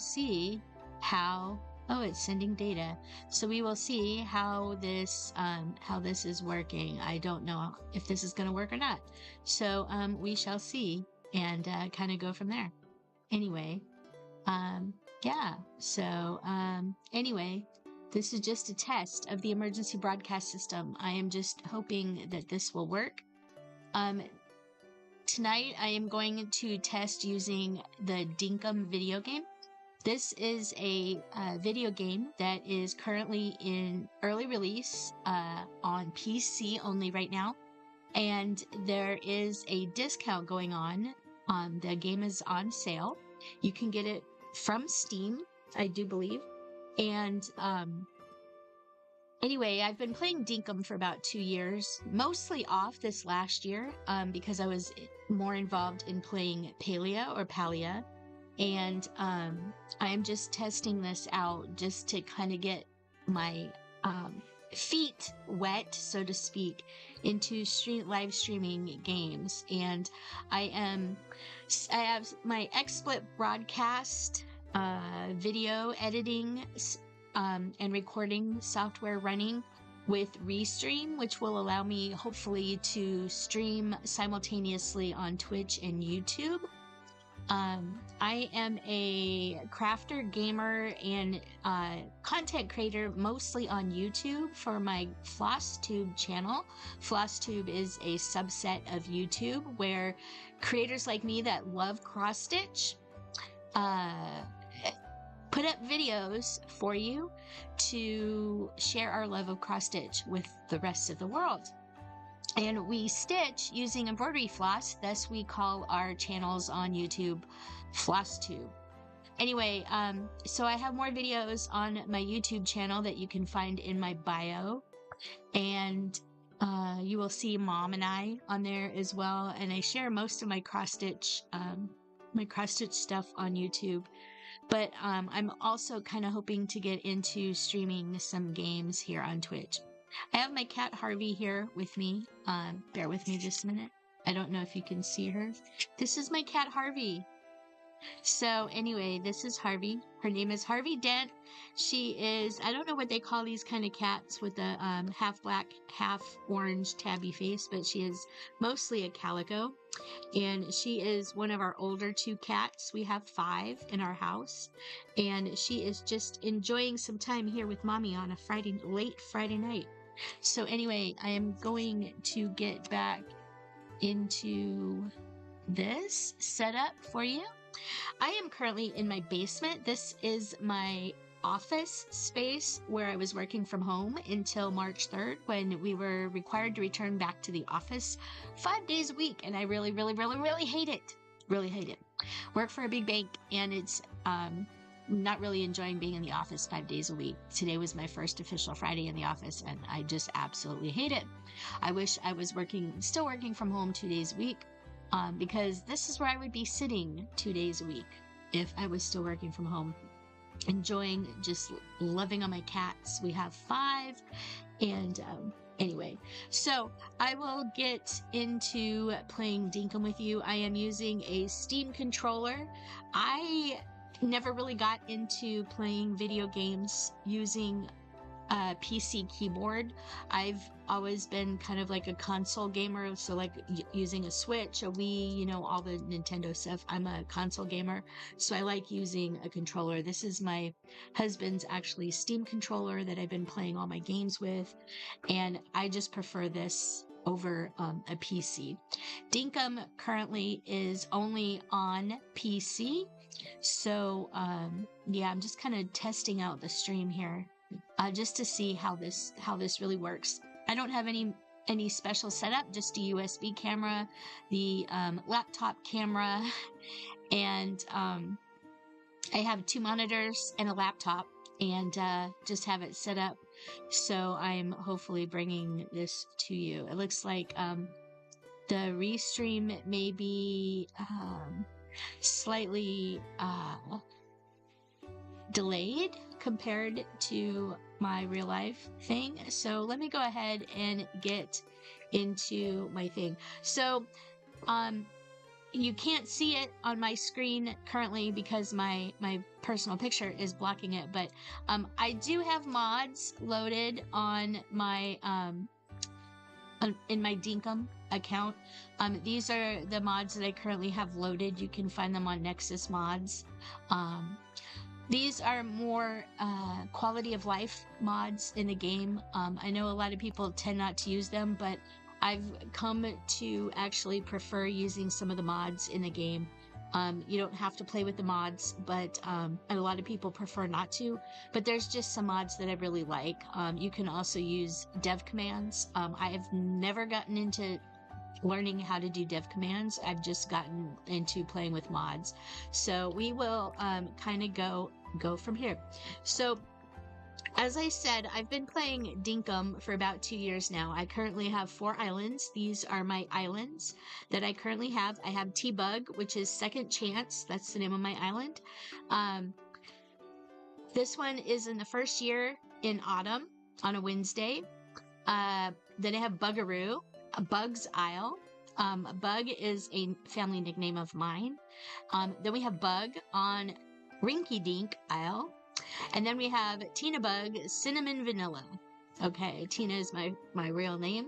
see how, oh, it's sending data. So we will see how this is working. I don't know if this is going to work or not. So we shall see and kind of go from there. Anyway, yeah. So anyway, this is just a test of the emergency broadcast system. I am just hoping that this will work. Tonight I am going to test using the Dinkum video game. This is a video game that is currently in early release on PC only right now. And there is a discount going on. The game is on sale. You can get it from Steam, I do believe. And anyway, I've been playing Dinkum for about 2 years, mostly off this last year because I was more involved in playing Palia. And I am just testing this out just to kind of get my feet wet, so to speak, into live streaming games. And I have my XSplit broadcast video editing and recording software running with Restream, which will allow me hopefully to stream simultaneously on Twitch and YouTube. I am a crafter, gamer, and content creator mostly on YouTube for my FlossTube channel. FlossTube is a subset of YouTube where creators like me that love cross-stitch put up videos for you to share our love of cross-stitch with the rest of the world. And we stitch using embroidery floss, thus we call our channels on YouTube FlossTube. Anyway, so I have more videos on my YouTube channel that you can find in my bio. And you will see Mom and I on there as well. And I share most of my cross-stitch stuff on YouTube. But I'm also kind of hoping to get into streaming some games here on Twitch. I have my cat Harvey here with me. Bear with me just a minute. I don't know if you can see her. This is my cat Harvey. So anyway, this is Harvey. Her name is Harvey Dent. She is, I don't know what they call these kind of cats with a half black, half orange tabby face, but she is mostly a calico. And she is one of our older 2 cats. We have 5 in our house. And she is just enjoying some time here with Mommy on a late Friday night. So anyway, I am going to get back into this setup for you. I am currently in my basement. This is my office space where I was working from home until March 3rd when we were required to return back to the office 5 days a week. And I really, really, really, really hate it. Really hate it. Work for a big bank and it's not really enjoying being in the office 5 days a week. Today was my first official Friday in the office and I just absolutely hate it. I wish I was still working from home 2 days a week because this is where I would be sitting 2 days a week if I was still working from home. Enjoying, just loving on my cats. We have 5 and anyway, so I will get into playing Dinkum with you. I am using a Steam controller. I never really got into playing video games using a PC keyboard. I've always been kind of like a console gamer, so like using a Switch, a Wii, you know, all the Nintendo stuff. I'm a console gamer, so I like using a controller. This is my husband's actually Steam controller that I've been playing all my games with, and I just prefer this over a PC. Dinkum currently is only on PC, so yeah, I'm just kind of testing out the stream here just to see how this really works. I don't have any special setup, just a USB camera, the laptop camera, and I have 2 monitors and a laptop, and just have it set up. So I'm hopefully bringing this to you. It looks like the restream may be slightly delayed compared to my real life thing. So let me go ahead and get into my thing. So you can't see it on my screen currently because my personal picture is blocking it, but I do have mods loaded on my in my Dinkum account. These are the mods that I currently have loaded. You can find them on Nexus Mods. These are more quality of life mods in the game. I know a lot of people tend not to use them, but I've come to actually prefer using some of the mods in the game. You don't have to play with the mods, but a lot of people prefer not to. But there's just some mods that I really like. You can also use dev commands. I have never gotten into learning how to do dev commands. I've just gotten into playing with mods. So we will kind of go from here. So as I said, I've been playing Dinkum for about 2 years now. I currently have 4 islands. These are my islands that I currently have. I have T-Bug, which is Second Chance. That's the name of my island. This one is in the first year in autumn on a Wednesday. Then I have Bugaroo, Bug's Isle. Bug is a family nickname of mine. Then we have Bug on Rinky Dink Isle. And then we have Tina Bug, Cinnamon Vanilla. Okay, Tina is my real name.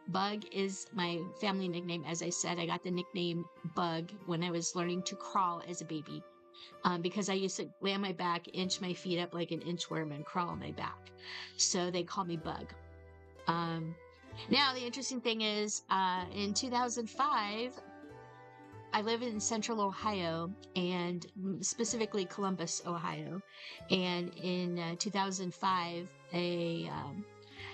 Bug is my family nickname. As I said, I got the nickname Bug when I was learning to crawl as a baby. Because I used to lay on my back, inch my feet up like an inchworm, and crawl on my back. So they call me Bug. Now, the interesting thing is, in 2005, I live in Central Ohio, and specifically Columbus, Ohio. And in 2005, a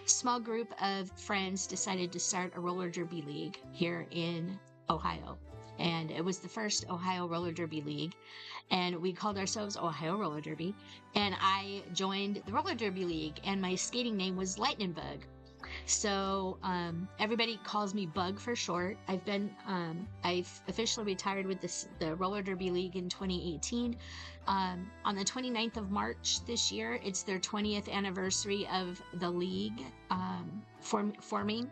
small group of friends decided to start a roller derby league here in Ohio. And it was the first Ohio Roller Derby League. And we called ourselves Ohio Roller Derby. And I joined the Roller Derby League, and my skating name was Lightning Bug. So everybody calls me Bug for short. I've officially retired with the Roller Derby League in 2018. On the 29th of March this year, it's their 20th anniversary of the league forming,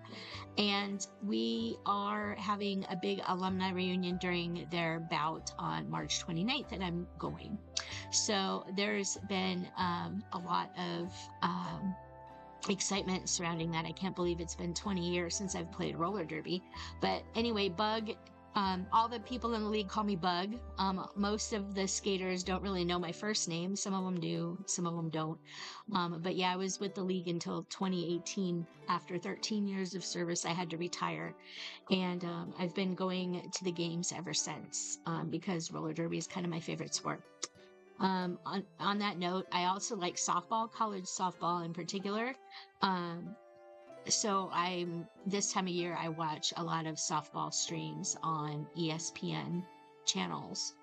and we are having a big alumni reunion during their bout on March 29th, and I'm going. So there's been a lot of excitement surrounding that. I can't believe it's been 20 years since I've played roller derby. But anyway, Bug, all the people in the league call me Bug. Most of the skaters don't really know my first name. Some of them do, some of them don't. But yeah, I was with the league until 2018. After 13 years of service, I had to retire. And I've been going to the games ever since because roller derby is kind of my favorite sport. On that note, I also like softball, college softball in particular. So this time of year, I watch a lot of softball streams on ESPN channels.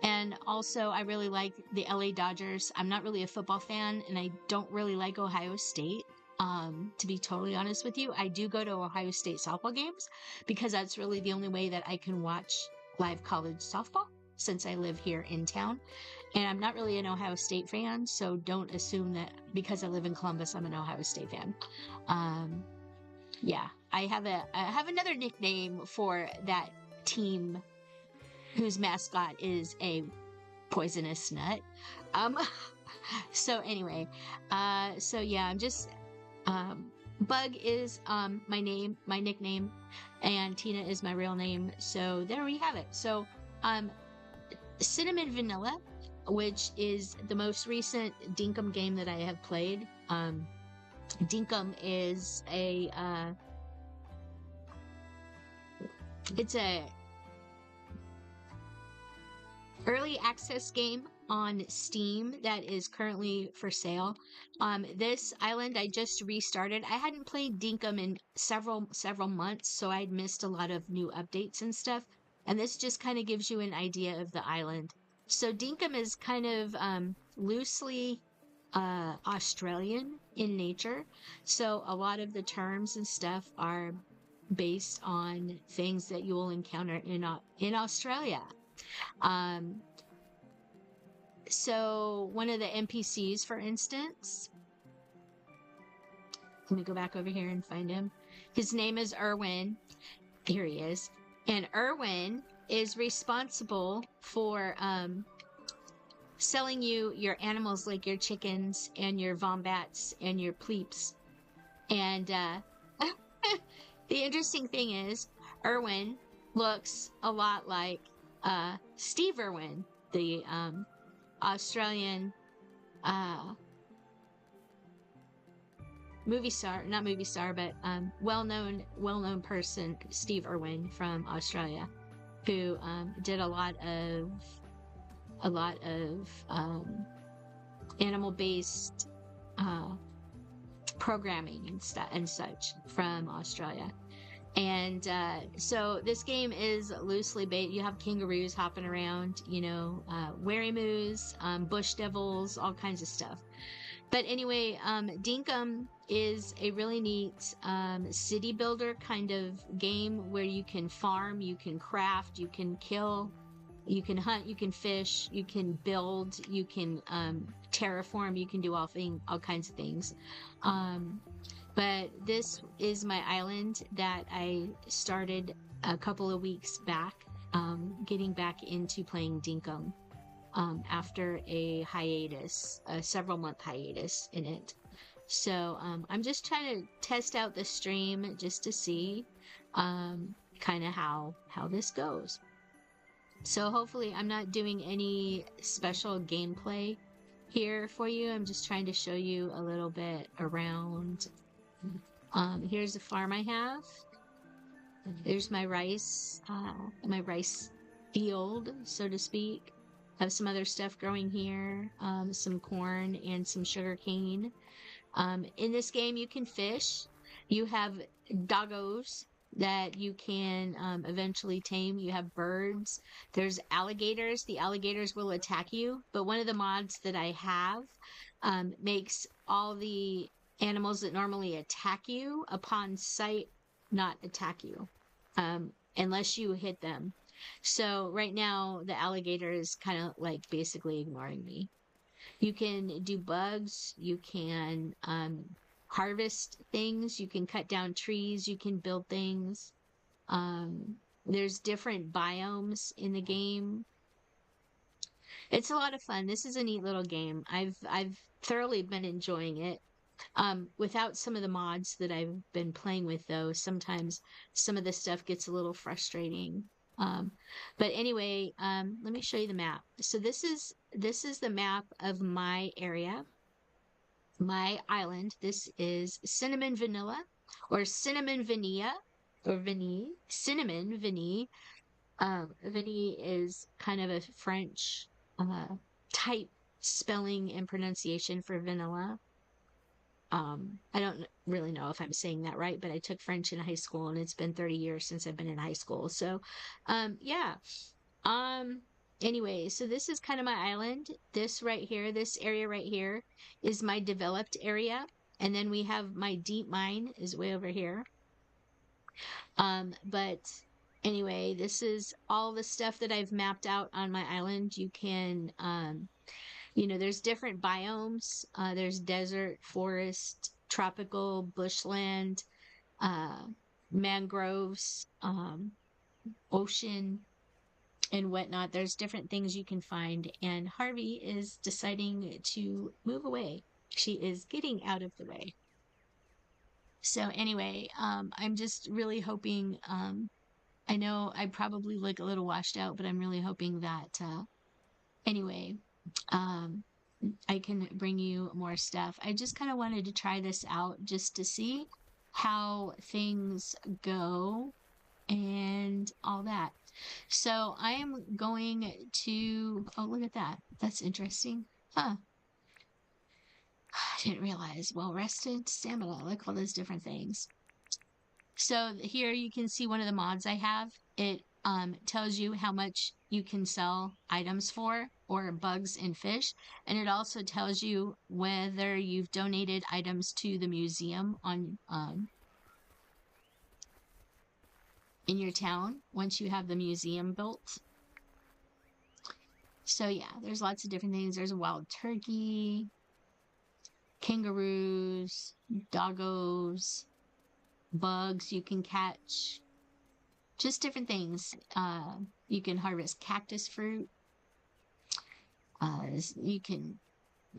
And also I really like the LA Dodgers. I'm not really a football fan, and I don't really like Ohio State. To be totally honest with you, I do go to Ohio State softball games because that's really the only way that I can watch live college softball since I live here in town. And I'm not really an Ohio State fan, so don't assume that because I live in Columbus, I'm an Ohio State fan. Yeah, I have another nickname for that team whose mascot is a poisonous nut. So anyway, so yeah, I'm just, Bug is my name, my nickname, and Tina is my real name. So there we have it. So Cinnamon Vanilla, which is the most recent Dinkum game that I have played. Dinkum is it's a early access game on Steam that is currently for sale. This island I just restarted. I hadn't played Dinkum in several months, so I'd missed a lot of new updates and stuff. And this just kind of gives you an idea of the island. So Dinkum is kind of loosely Australian in nature. So a lot of the terms and stuff are based on things that you will encounter in Australia. So one of the NPCs, for instance, let me go back over here and find him. His name is Erwin. Here he is. And Erwin is responsible for selling you your animals like your chickens and your wombats and your pleeps. And the interesting thing is, Erwin looks a lot like Steve Irwin, the Australian movie star, not movie star, but well-known person, Steve Irwin from Australia, who did a lot of animal-based programming and such from Australia. And so this game is loosely based. You have kangaroos hopping around, wary-moos, bush devils, all kinds of stuff. But anyway, Dinkum is a really neat city builder kind of game where you can farm, you can craft, you can kill, you can hunt, you can fish, you can build, you can terraform, you can do all kinds of things. But this is my island that I started a couple of weeks back, getting back into playing Dinkum after a hiatus, a several-month hiatus in it. So I'm just trying to test out the stream just to see kind of how this goes. So hopefully I'm not doing any special gameplay here for you. I'm just trying to show you a little bit around. Here's the farm I have. There's my rice field, so to speak. I have some other stuff growing here, some corn and some sugar cane. In this game, you can fish. You have doggos that you can eventually tame. You have birds. There's alligators. The alligators will attack you, but one of the mods that I have makes all the animals that normally attack you upon sight not attack you unless you hit them. So right now the alligator is kind of like basically ignoring me. You can do bugs, you can harvest things, you can cut down trees, you can build things. There's different biomes in the game. It's a lot of fun. This is a neat little game. I've thoroughly been enjoying it. Without some of the mods that I've been playing with, though, sometimes some of the stuff gets a little frustrating. But anyway, let me show you the map. So this is the map of my area, my island. This is Cinnamon Vanilla, or Cinnamon Vanilla, or Vanille. Cinnamon Vanille. Vanille is kind of a French type spelling and pronunciation for vanilla. I don't really know if I'm saying that right, but I took French in high school and it's been 30 years since I've been in high school. So, yeah. Anyway, so this is kind of my island. This right here, this area right here is my developed area. And then we have my deep mine is way over here. But anyway, this is all the stuff that I've mapped out on my island. You can, there's different biomes. There's desert, forest, tropical, bushland, mangroves, ocean, and whatnot. There's different things you can find. And Harvey is deciding to move away. She is getting out of the way. So anyway, I'm just really hoping, I know I probably look a little washed out, but I'm really hoping that, anyway, I can bring you more stuff. I just kind of wanted to try this out just to see how things go and all that. So I am going to, oh, look at that. That's interesting. Huh. I didn't realize. Well rested, stamina, like all those different things. So here you can see one of the mods I have. It tells you how much you can sell items for, or bugs and fish. And it also tells you whether you've donated items to the museum on in your town once you have the museum built. So yeah, there's lots of different things. There's a wild turkey, kangaroos, doggos, bugs you can catch, just different things. You can harvest cactus fruit. You can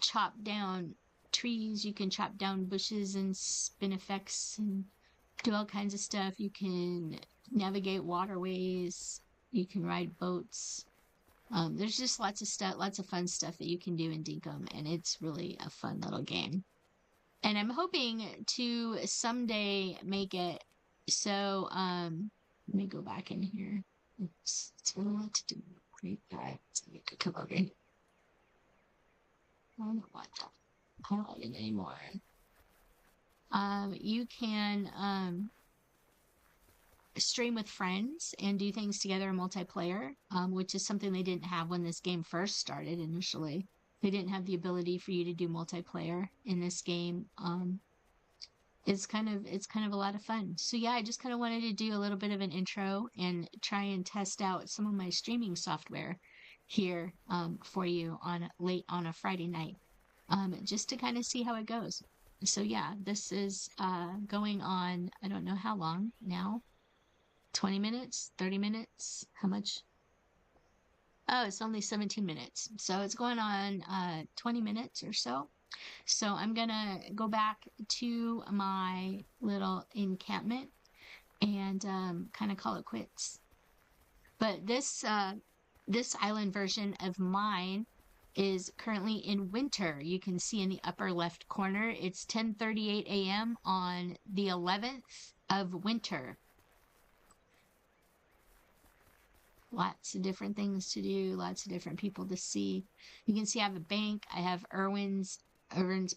chop down trees. You can chop down bushes and spinifex and do all kinds of stuff. You can navigate waterways. You can ride boats. There's just lots of stuff, lots of fun stuff that you can do in Dinkum, and it's really a fun little game. And I'm hoping to someday make it so, let me go back in here. It's a lot to do. Great guy. So I could come over here. I don't want to highlight it anymore. You can, stream with friends and do things together in multiplayer, which is something they didn't have when this game first started initially. They didn't have the ability for you to do multiplayer in this game. It's kind of a lot of fun. So yeah, I just kind of wanted to do a little bit of an intro and try and test out some of my streaming software here for you late on a Friday night, just to kind of see how it goes. So yeah, this is going on, I don't know how long now. 20 minutes, 30 minutes, how much? Oh, it's only 17 minutes. So it's going on 20 minutes or so. So I'm gonna go back to my little encampment and kind of call it quits. But this island version of mine is currently in winter. You can see in the upper left corner, it's 10:38 a.m. on the 11th of winter. Lots of different things to do, lots of different people to see. You can see I have a bank, I have Irwin's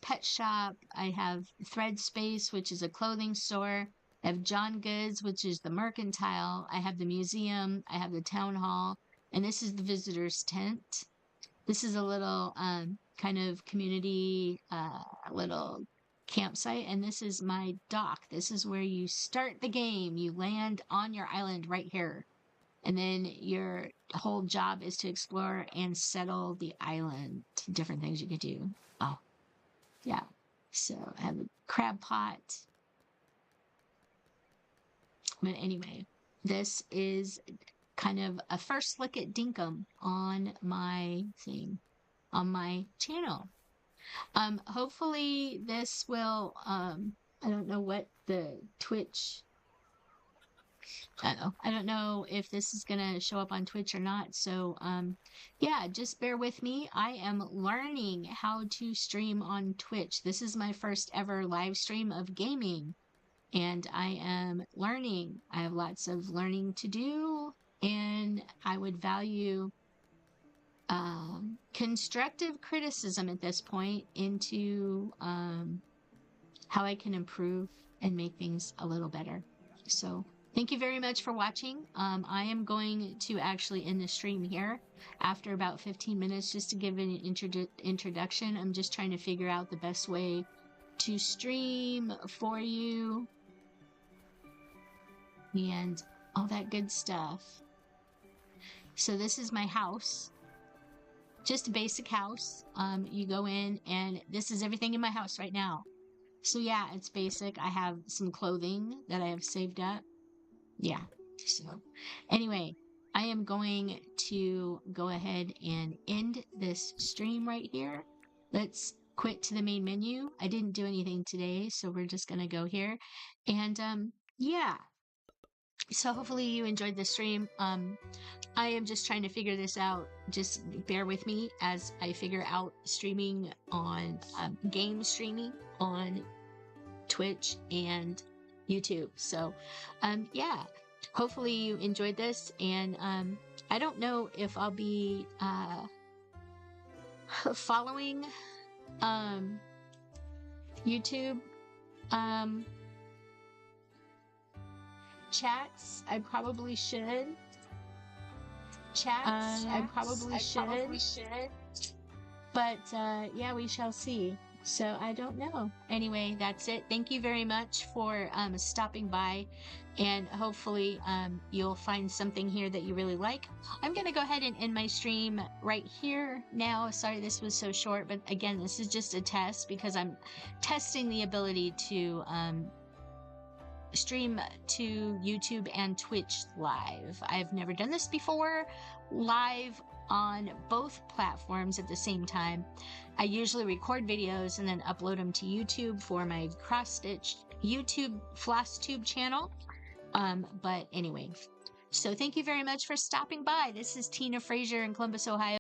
pet shop, I have Thread Space, which is a clothing store, I have John Goods, which is the mercantile, I have the museum, I have the town hall, and this is the visitor's tent. This is a little kind of community little campsite, and this is my dock. This is where you start the game. You land on your island right here. And then your whole job is to explore and settle the island. Different things you could do. Oh, yeah. So I have a crab pot. But anyway, this is kind of a first look at Dinkum on my thing, on my channel. Hopefully this will, I don't know what the Twitch... I don't know if this is gonna show up on Twitch or not, so yeah, just bear with me. I am learning how to stream on Twitch. This is my first ever live stream of gaming, and I am learning. I have lots of learning to do, and I would value constructive criticism at this point into how I can improve and make things a little better. So thank you very much for watching. I am going to actually end the stream here after about 15 minutes just to give an introduction. I'm just trying to figure out the best way to stream for you and all that good stuff. So this is my house. Just a basic house. You go in and this is everything in my house right now. So yeah, it's basic. I have some clothing that I have saved up. Yeah, so anyway, I am going to go ahead and end this stream right here. Let's quit to the main menu. I didn't do anything today, so we're just going to go here. And yeah, so hopefully you enjoyed the stream. I am just trying to figure this out. Just bear with me as I figure out streaming on game streaming on Twitch and YouTube. So yeah, hopefully you enjoyed this, and I don't know if I'll be following YouTube chats. I probably should. But yeah, we shall see. So I don't know. Anyway, that's it. Thank you very much for stopping by, and hopefully you'll find something here that you really like. I'm going to go ahead and end my stream right here now. Sorry this was so short, but again, this is just a test because I'm testing the ability to stream to YouTube and Twitch live. I've never done this before, live on both platforms at the same time. I usually record videos and then upload them to YouTube for my cross stitch YouTube floss tube channel. But anyway, so thank you very much for stopping by. This is Tina Frazier in Columbus, Ohio.